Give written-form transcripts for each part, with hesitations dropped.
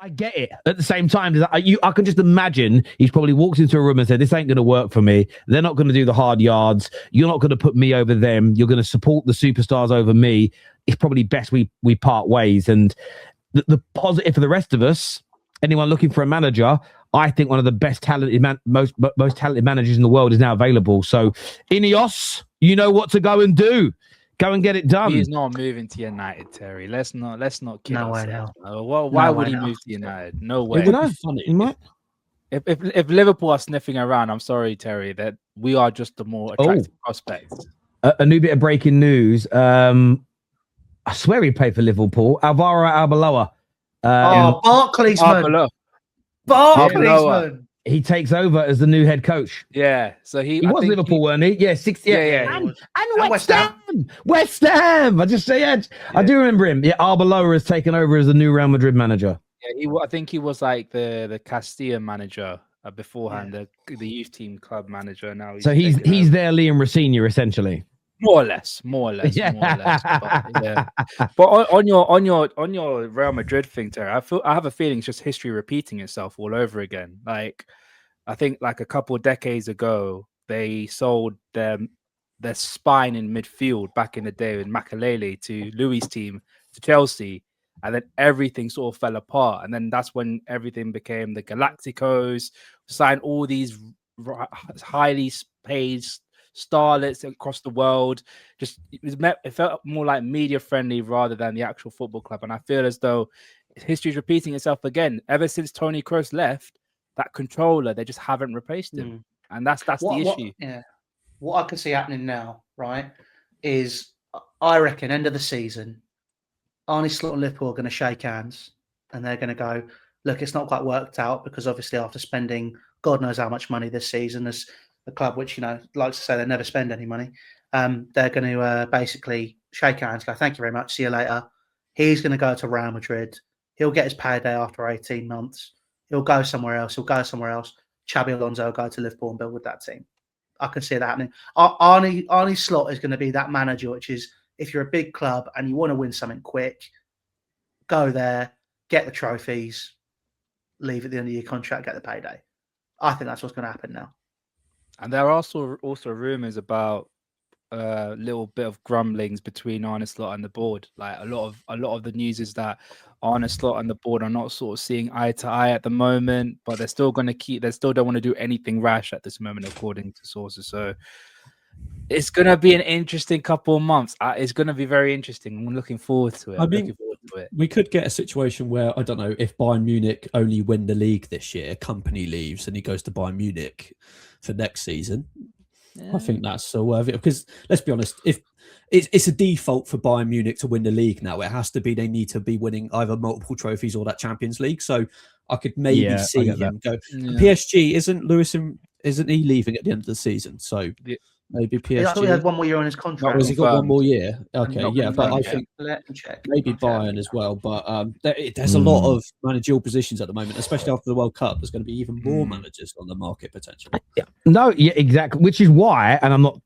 I get it. At the same time, I can just imagine he's probably walked into a room and said, "This ain't going to work for me. They're not going to do the hard yards. You're not going to put me over them. You're going to support the superstars over me. It's probably best we part ways." And the positive for the rest of us, anyone looking for a manager, I think one of the best talented, most talented managers in the world is now available. So, Ineos, you know what to go and do. Go and get it done. He's not moving to United, Terry. Let's not kid ourselves. Why would he move to United? No way. It would be funny. He might. If Liverpool are sniffing around, I'm sorry, Terry, that we are just the more attractive prospects. A new bit of breaking news. I swear he played for Liverpool. Alvaro Arbeloa. Barclaysman. Barclaysman. He takes over as the new head coach. Yeah, so he was Liverpool, weren't he? Yeah, 60. Yeah. And West Ham. West Ham. I just say, I do remember him. Yeah, Arbeloa has taken over as the new Real Madrid manager. Yeah, I think he was like the Castilla manager beforehand, the youth team club manager. Now he's their Liam Rossini essentially. More or less. But, yeah. But on your Real Madrid thing, Terry, I have a feeling it's just history repeating itself all over again. Like, I think like a couple of decades ago, they sold their spine in midfield back in the day with Makelele to Louis' team to Chelsea, and then everything sort of fell apart. And then that's when everything became the Galacticos, signed all these highly paid starlets across the world. It felt more like media friendly rather than the actual football club. And I feel as though history is repeating itself again. Ever since Toni Kroos left, that controller, they just haven't replaced him. And that's the issue. What I can see happening now, right, is I reckon end of the season, Arne Slot and Liverpool are going to shake hands and they're going to go, look, it's not quite worked out, because obviously after spending God knows how much money this season, as a club which, likes to say they never spend any money, they're going to basically shake hands, go, thank you very much, see you later. He's going to go to Real Madrid. He'll get his payday after 18 months. He'll go somewhere else. Xabi Alonso will go to Liverpool and build with that team. I can see that happening. Arne Slot is going to be that manager, which is, if you're a big club and you want to win something quick, go there, get the trophies, leave at the end of your contract, get the payday. I think that's what's going to happen now. And there are also rumors about a little bit of grumblings between Arne Slot and the board. Like a lot of the news is that Arne Slot and the board are not sort of seeing eye to eye at the moment, but they're still going to they still don't want to do anything rash at this moment, according to sources. So it's going to be an interesting couple of months. It's going to be very interesting. I'm looking forward to it. I mean, we could get a situation where, I don't know, if Bayern Munich only win the league this year, Company leaves and he goes to Bayern Munich for next season. Yeah. I think that's so worth it, because let's be honest, if it's a default for Bayern Munich to win the league now, it has to be they need to be winning either multiple trophies or that Champions League. So I could maybe see him go. Yeah. PSG isn't he leaving at the end of the season? So maybe PSG. I thought he had one more year on his contract. Has he got one more year? Okay, but I think let me check. Maybe Bayern as well. But there's a lot of managerial positions at the moment, especially after the World Cup. There's going to be even more managers on the market potentially. Yeah, exactly. Which is why, and I'm not,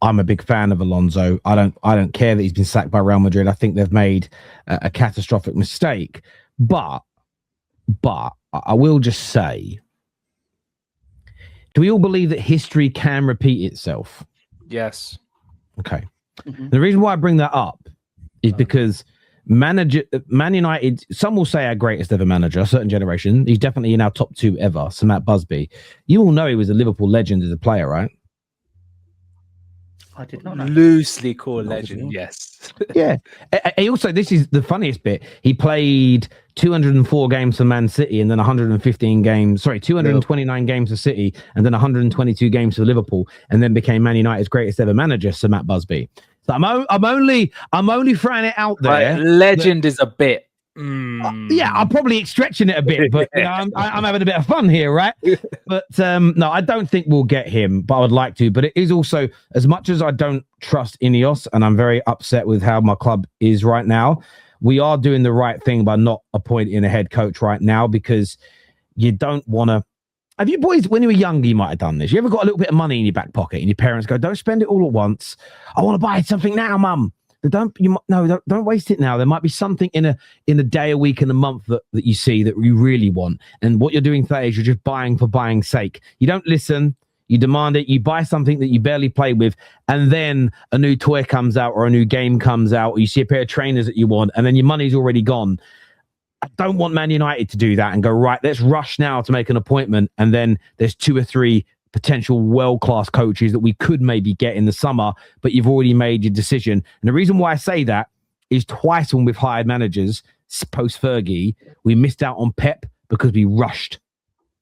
I'm a big fan of Alonso. I don't care that he's been sacked by Real Madrid. I think they've made a catastrophic mistake. But I will just say, do we all believe that history can repeat itself? Yes. Okay. Mm-hmm. The reason why I bring that up is because Man United, some will say our greatest ever manager, a certain generation. He's definitely in our top two ever, Sir Matt Busby. You all know he was a Liverpool legend as a player, right? I did not know. Loosely called legend, yes. Yeah. He also, this is the funniest bit, he played 204 games for Man City and then 229 games for City and then 122 games for Liverpool, and then became Man United's greatest ever manager, Sir Matt Busby. So I'm only throwing it out there. Legend is a bit. Yeah, I'm probably stretching it a bit, but I'm having a bit of fun here, right? But no, I don't think we'll get him, but I would like to. But it is also, as much as I don't trust Ineos, and I'm very upset with how my club is right now, we are doing the right thing by not appointing a head coach right now, because you don't want to. Have you boys, when you were younger, you might have done this? You ever got a little bit of money in your back pocket and your parents go, don't spend it all at once. I want to buy something now, mum. Don't waste it now. There might be something in a day, a week, and a month that you see that you really want. And what you're doing today is you're just buying for buying's sake. You don't listen. You demand it. You buy something that you barely play with, and then a new toy comes out or a new game comes out, or you see a pair of trainers that you want, and then your money's already gone. I don't want Man United to do that and go, right, let's rush now to make an appointment, and then there's 2 or 3 potential world-class coaches that we could maybe get in the summer, but you've already made your decision. And the reason why I say that is twice when we've hired managers post-Fergie, we missed out on Pep because we rushed.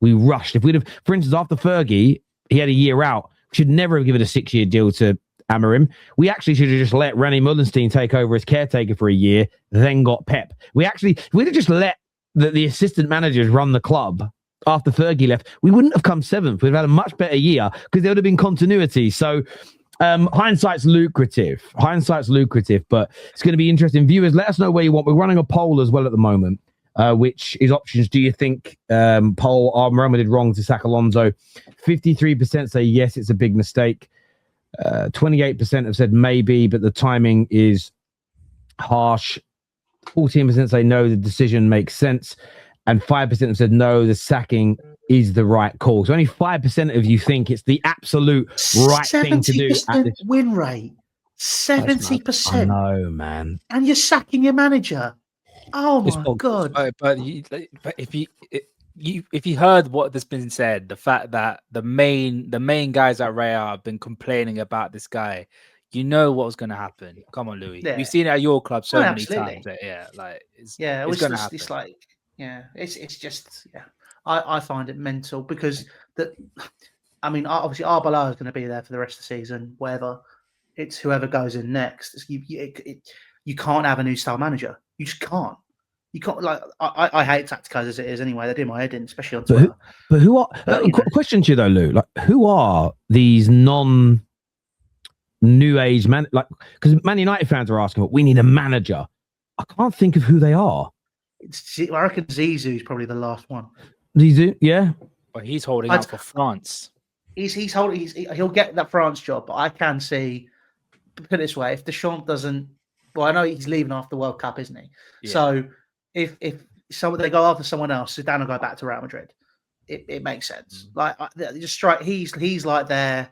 If we'd have, for instance, after Fergie, he had a year out. We should never have given a 6-year deal to Amorim. We actually should have just let Rene Mullenstein take over as caretaker for a year, then got Pep. We'd have just let the assistant managers run the club after Fergie left. We wouldn't have come 7th. We'd have had a much better year because there would have been continuity. So hindsight's lucrative, but it's going to be interesting. Viewers, let us know where you want. We're running a poll as well at the moment, which is options. Do you think Roma did wrong to sack Alonso? 53% say yes, it's a big mistake. 28% have said maybe, but the timing is harsh. 14% say no, the decision makes sense. And 5% have said no, the sacking is the right call. So only 5% of you think it's the absolute right thing to do. 70% win rate. 70%. I know, man. And you're sacking your manager. Oh my God! But if you heard what has been said, the fact that the main guys at Real have been complaining about this guy, you know what was going to happen. Come on, Louis. Yeah. We've seen it at your club so many absolutely. times. It's going to happen. It's just I find it mental because obviously Arbeloa is going to be there for the rest of the season. Whether it's whoever goes in next, you can't have a new style manager. You just can't. You can't. Like I hate Tacticos as it is anyway. They do my head in, especially on Twitter. But who are? Question to you though, Lou. Like, who are these non-new age man? Like, because Man United fans are asking, we need a manager. I can't think of who they are. I reckon Zizou's probably the last one. Zizou, yeah. But he's holding out for France. He'll get that France job, but I can see. Put it this way: if Deschamps doesn't, well, I know he's leaving after the World Cup, isn't he? Yeah. So if they go after someone else, Zidane will go back to Real Madrid. It makes sense. Like just strike. He's like their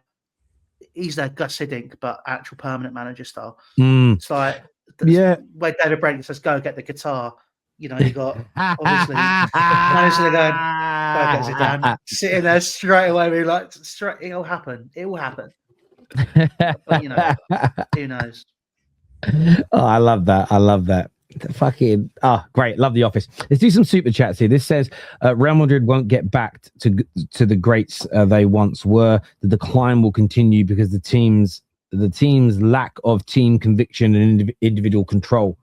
Gus Hiddink, but actual permanent manager style. It's like where David Brent says, "Go get the guitar." You know, you got obviously manager going, "Go get Zidane," sitting there straight away, being like, "It'll happen. It will happen." But, who knows? Oh, I love that. Fucking great. Love The Office. Let's do some super chats here. This says Real Madrid won't get back to the greats they once were. The decline will continue because the team's lack of team conviction and individual control.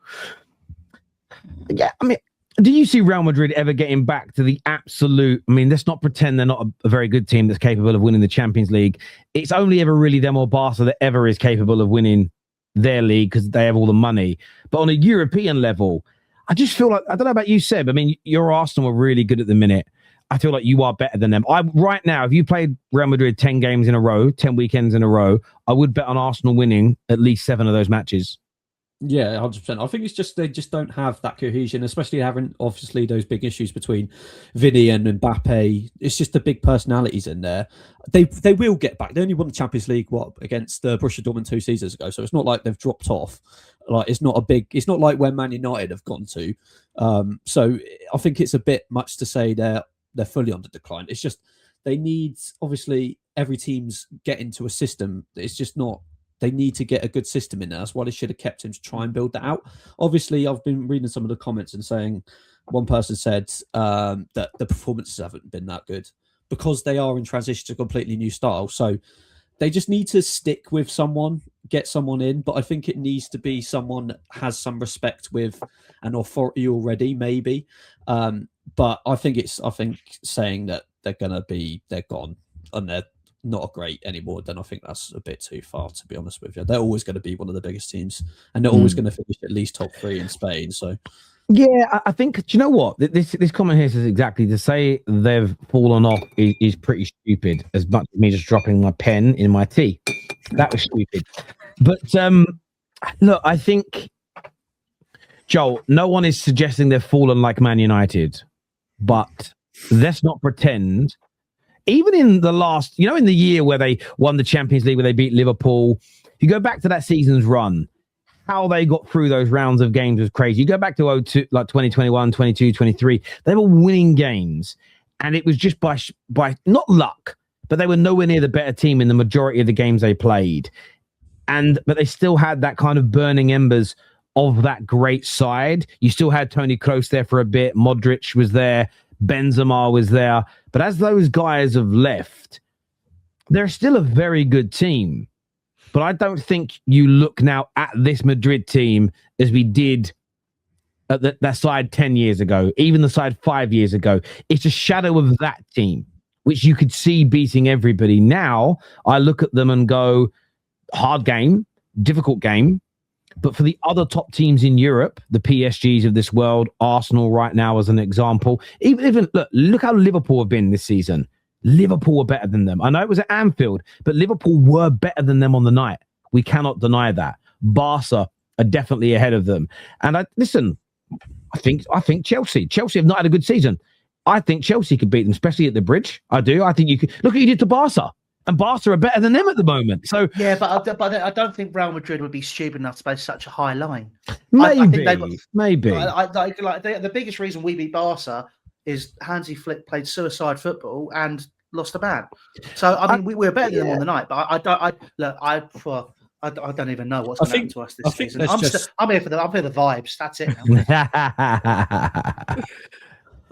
Yeah, I mean, do you see Real Madrid ever getting back to the absolute? I mean, let's not pretend they're not a very good team that's capable of winning the Champions League. It's only ever really them or Barca that ever is capable of winning their league because they have all the money. But on a European level, I just feel like, I don't know about you, Seb. I mean, your Arsenal are really good at the minute. I feel like you are better than them. Right now, if you played Real Madrid 10 games in a row, 10 weekends in a row, I would bet on Arsenal winning at least 7 of those matches. Yeah, 100%. I think it's just they just don't have that cohesion, especially having obviously those big issues between Vinny and Mbappe. It's just the big personalities in there. They will get back. They only won the Champions League against Borussia Dortmund 2 seasons ago, so it's not like they've dropped off. Like it's not like where Man United have gone to. So I think it's a bit much to say they're fully on the decline. It's just they need, obviously every team's get into a system. It's just not. They need to get a good system in there. That's why they should have kept him to try and build that out. Obviously, I've been reading some of the comments and saying one person said that the performances haven't been that good because they are in transition to a completely new style. So they just need to stick with someone, get someone in. But I think it needs to be someone that has some respect with an authority already, maybe. But I think saying that they're gone and they're not great anymore, then I think that's a bit too far, to be honest with you. They're always going to be one of the biggest teams and they're always going to finish at least top 3 in Spain. So yeah, I think, do you know what? This comment here says exactly, to say they've fallen off is pretty stupid, as much as me just dropping my pen in my tea. That was stupid. But Look, I think, Joel, no one is suggesting they've fallen like Man United, but let's not pretend. Even in the last, in the year where they won the Champions League, where they beat Liverpool, you go back to that season's run, how they got through those rounds of games was crazy. You go back to 2021, 22, 23, they were winning games. And it was just by not luck, but they were nowhere near the better team in the majority of the games they played. But they still had that kind of burning embers of that great side. You still had Toni Kroos there for a bit. Modric was there. Benzema was there. But as those guys have left, they're still a very good team. But I don't think you look now at this Madrid team as we did at that side 10 years ago, even the side 5 years ago. It's a shadow of that team, which you could see beating everybody. Now, I look at them and go, hard game, difficult game. But for the other top teams in Europe, the PSGs of this world, Arsenal right now as an example, even look how Liverpool have been this season. Liverpool were better than them. I know it was at Anfield, but Liverpool were better than them on the night. We cannot deny that. Barca are definitely ahead of them. And I think Chelsea have not had a good season. I think Chelsea could beat them, especially at the Bridge. I do. I think you could. Look what you did to Barca. And Barca are better than them at the moment. So yeah, but I don't think Real Madrid would be stupid enough to play such a high line. Maybe. The biggest reason we beat Barca is Hansi Flick played suicide football and lost a ban. So I mean, we were better than them on the night. But I don't even know what's going to happen to us this season. I'm here for the vibes. That's it.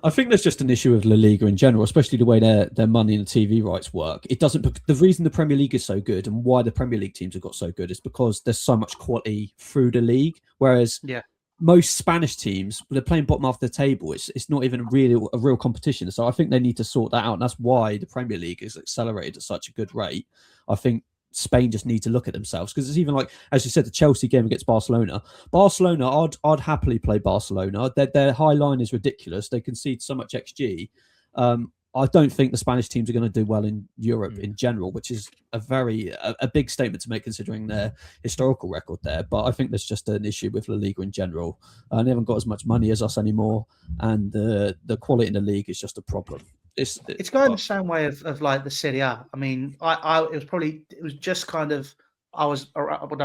I think there's just an issue with La Liga in general, especially the way their money and TV rights work. The reason the Premier League is so good and why the Premier League teams have got so good is because there's so much quality through the league. Whereas most Spanish teams, they're playing bottom half of the table. It's not even really a real competition. So I think they need to sort that out. And that's why the Premier League is accelerated at such a good rate. I think Spain just need to look at themselves, because it's even like, as you said, the Chelsea game against Barcelona. I'd happily play Barcelona. Their high line is ridiculous. They concede so much XG. I don't think the Spanish teams are going to do well in Europe in general, which is a big statement to make considering their historical record there. But I think there's just an issue with La Liga in general. They haven't got as much money as us anymore, and the quality in the league is just a problem. It's going the same way of like the Serie A. I mean, I don't know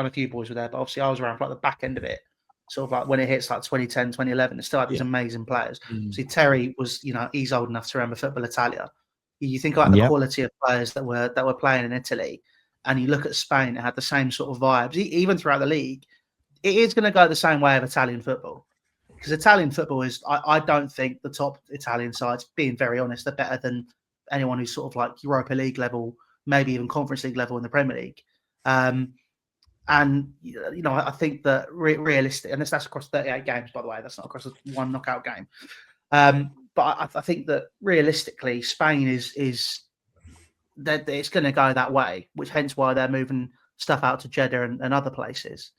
if you boys were there, but obviously I was around for like the back end of it. Sort of like when it hits like 2010, 2011, it's still like these amazing players. See, Terry was, he's old enough to remember Football Italia. You think about the quality of players that were playing in Italy, and you look at Spain, it had the same sort of vibes. Even throughout the league, it is going to go the same way of Italian football. Because Italian football is, I don't think the top Italian sides, being very honest, are better than anyone who's sort of like Europa League level, maybe even Conference League level in the Premier League. And, I think that realistic, and that's across 38 games, by the way, that's not across one knockout game. But I think that realistically, Spain is that it's going to go that way, which hence why they're moving stuff out to Jeddah and other places.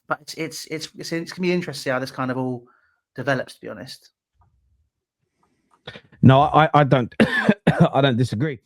But it's going to be interesting how this kind of all develops, to be honest. No, I don't I don't disagree.